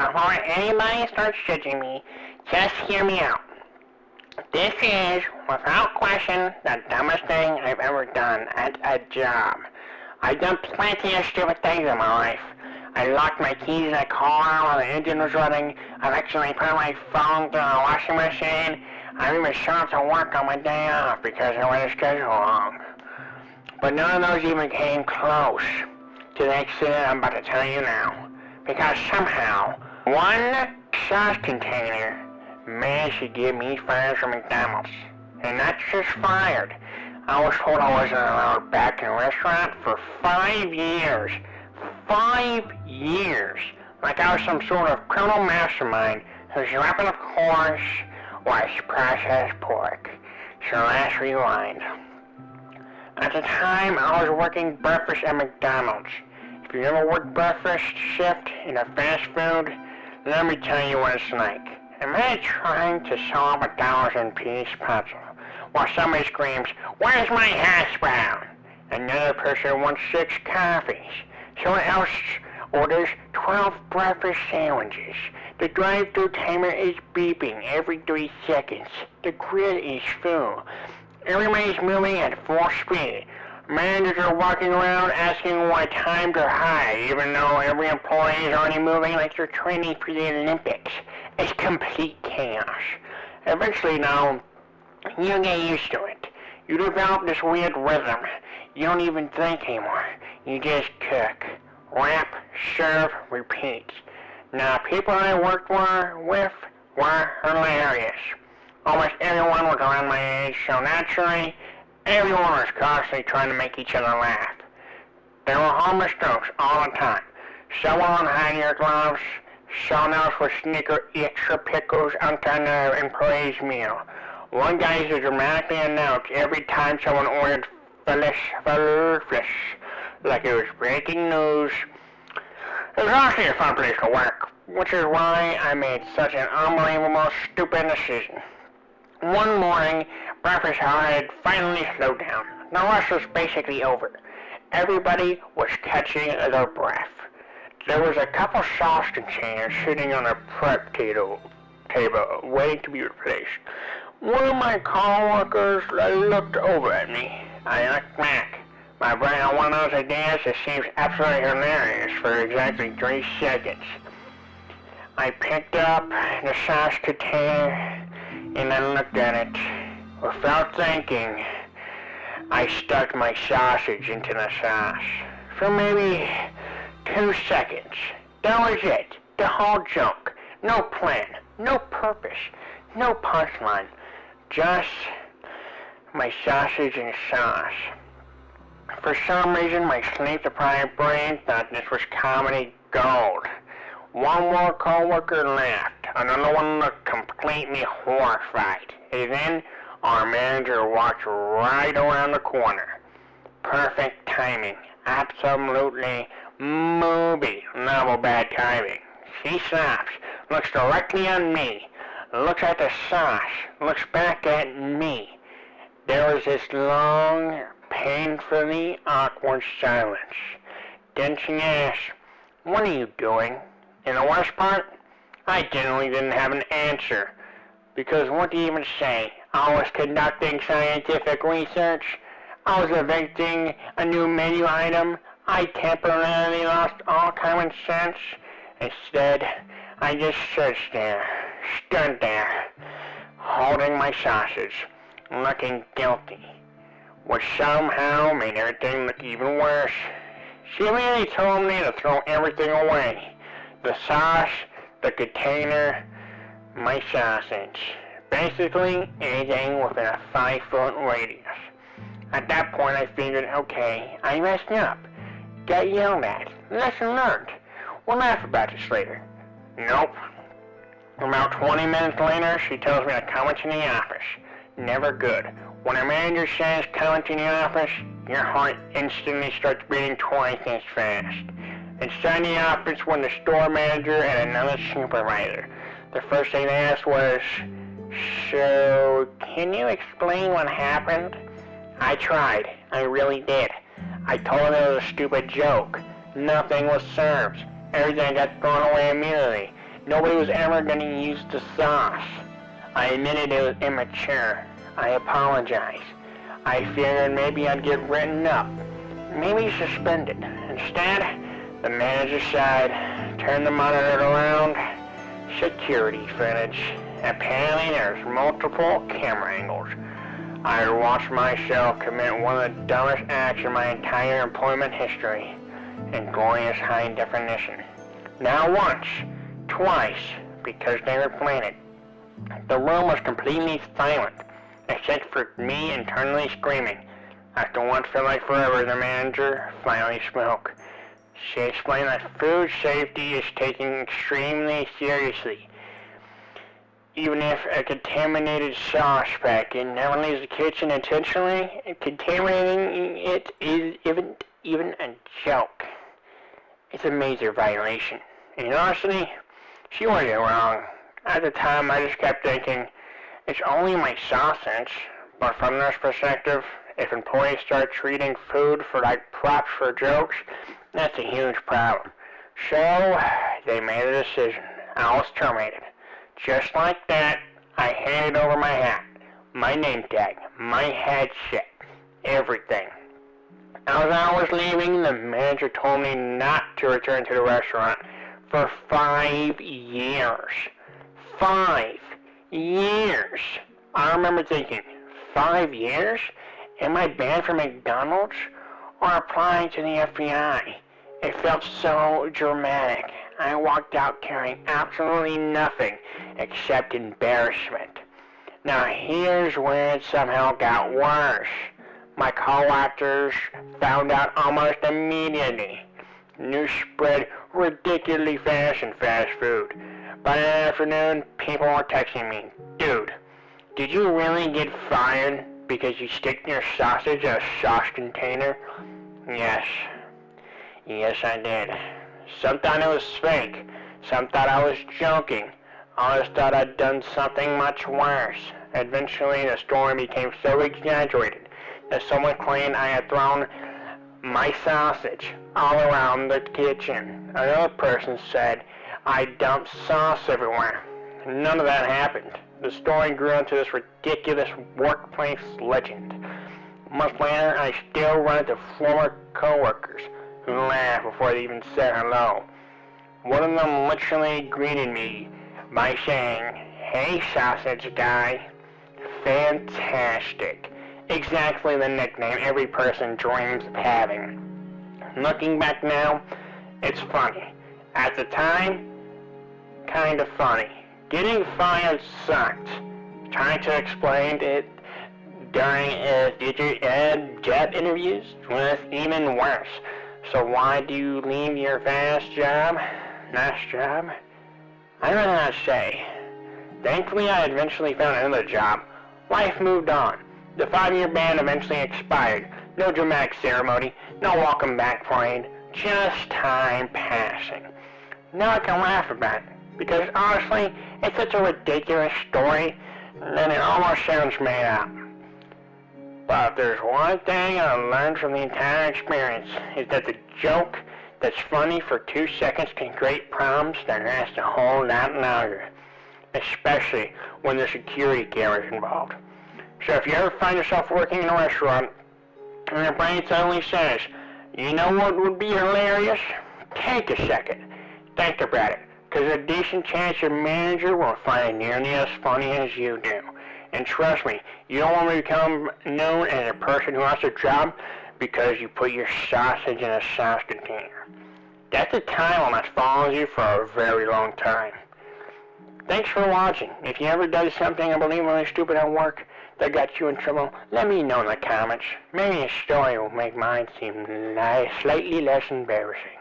before anybody starts judging me, just hear me out. This is, without question, the dumbest thing I've ever done at a job. I've done plenty of stupid things in my life. I locked my keys in a car while the engine was running. I've actually put my phone through a washing machine. I've even shown up to work on my day off because I went to schedule wrong. But none of those even came close to the accident I'm about to tell you now. Because somehow, one sauce container managed to get me fired from McDonald's. And not just fired. I was told I wasn't allowed back in the restaurant for 5 years. 5 years. Like I was some sort of criminal mastermind whose weapon, of course, was processed pork. So let's rewind. At the time, I was working breakfast at McDonald's. If you ever worked breakfast shift in a fast food, let me tell you what it's like. Imagine trying to solve a 1,000-piece puzzle while somebody screams, "Where's my hash brown?" Another person wants 6 coffees. Someone else orders 12 breakfast sandwiches. The drive-thru timer is beeping every 3 seconds. The grid is full. Everybody's moving at full speed. Managers are walking around asking what times are high, even though every employee is already moving like they're training for the Olympics. It's complete chaos. Eventually, now, you get used to it. You develop this weird rhythm. You don't even think anymore. You just cook. Wrap, serve, repeat. Now, people I worked with were hilarious. Almost everyone was around my age, so naturally, everyone was constantly trying to make each other laugh. There were harmless jokes all the time. Someone had ear gloves, someone else would sneaker extra pickles onto another employee's meal. One guy used to dramatically announce every time someone ordered fish, like it was breaking news. It was honestly a fun place to work, which is why I made such an unbelievable, stupid decision. One morning, breakfast hour had finally slowed down. The rush was basically over. Everybody was catching their breath. There was a couple sauce containers sitting on a prep table, waiting to be replaced. One of my coworkers looked over at me. I looked back. My brain on one of those ideas that seems absolutely hilarious for exactly 3 seconds. I picked up the sauce container and I looked at it. Without thinking, I stuck my sausage into the sauce for maybe 2 seconds. That was it. The whole joke. No plan, no purpose, no punchline. Just my sausage and sauce. For some reason, my sleep-deprived brain thought this was comedy gold. One more coworker laughed. Another one looked completely horrified. And then our manager walked right around the corner. Perfect timing. Absolutely movie level bad timing. She stops, looks directly at me, looks at the sauce, looks back at me. There was this long, painfully awkward silence. Then she asked, "What are you doing?" And the worst part, I genuinely didn't have an answer. Because what do you even say? I was conducting scientific research. I was inventing a new menu item. I temporarily lost all common sense. Instead, I just stood there, holding my sausage, looking guilty, which somehow made everything look even worse. She immediately told me to throw everything away. The sauce, the container, my sausage. Basically, anything within a 5-foot radius. At that point, I figured, okay, I messed up. Got yelled at. Lesson learned. We'll laugh about this later. Nope. About 20 minutes later, she tells me to come into the office. Never good. When a manager says come into the office, your heart instantly starts beating twice as fast. Inside the office were the store manager and another supervisor. The first thing they asked was, "So, can you explain what happened?" I tried. I really did. I told them it was a stupid joke. Nothing was served. Everything got thrown away immediately. Nobody was ever going to use the sauce. I admitted it was immature. I apologized. I figured maybe I'd get written up, maybe suspended. Instead, the manager said, turn the monitor around, security footage. Apparently there's multiple camera angles. I watched myself commit one of the dumbest acts in my entire employment history in glorious high definition. Not once, twice, because they were planted. The room was completely silent, except for me internally screaming. After what felt like forever, the manager finally spoke. She explained that food safety is taken extremely seriously. Even if a contaminated sauce packet never leaves the kitchen intentionally, contaminating it isn't even a joke. It's a major violation. And honestly, she wasn't wrong. At the time, I just kept thinking, it's only my sausage. But from this perspective, if employees start treating food for like props for jokes, that's a huge problem. So, they made a decision. I was terminated. Just like that, I handed over my hat, my name tag, my headset, everything. As I was leaving, the manager told me not to return to the restaurant for 5 years. 5 years! I remember thinking, 5 years? Am I banned from McDonald's? Or applying to the FBI? It felt so dramatic. I walked out carrying absolutely nothing except embarrassment. Now here's where it somehow got worse. My co-actors found out almost immediately. News spread ridiculously fast in fast food. By the afternoon, people were texting me, dude, did you really get fired because you stick your sausage in a sauce container? Yes. Yes, I did. Some thought it was fake. Some thought I was joking. Others thought I'd done something much worse. Eventually, the story became so exaggerated that someone claimed I had thrown my sausage all around the kitchen. Another person said I dumped sauce everywhere. None of that happened. The story grew into this ridiculous workplace legend. Months later, I still run into former coworkers who laughed before they even said hello. One of them literally greeted me by saying, "Hey, sausage guy." Fantastic. Exactly the nickname every person dreams of having. Looking back now, it's funny. At the time, kind of funny. Getting fired sucked. Trying to explain it during job interviews was even worse. So why do you leave your nice job? I don't know how to say. Thankfully, I eventually found another job. Life moved on. The 5-year ban eventually expired. No dramatic ceremony, no welcome back parade, just time passing. Now I can laugh about it, because honestly, it's such a ridiculous story that it almost sounds made up. But if there's one thing I learned from the entire experience, is that the joke that's funny for 2 seconds can create problems that last a whole lot longer, especially when the security camera is involved. So if you ever find yourself working in a restaurant and your brain suddenly says, you know what would be hilarious? Take a second. Think about it, because a decent chance your manager will find it nearly as funny as you do. And trust me, you don't want to become known as a person who lost a job because you put your sausage in a sauce container. That's a title that follows you for a very long time. Thanks for watching. If you ever done something unbelievably stupid at work that got you in trouble, let me know in the comments. Maybe a story will make mine seem slightly less embarrassing.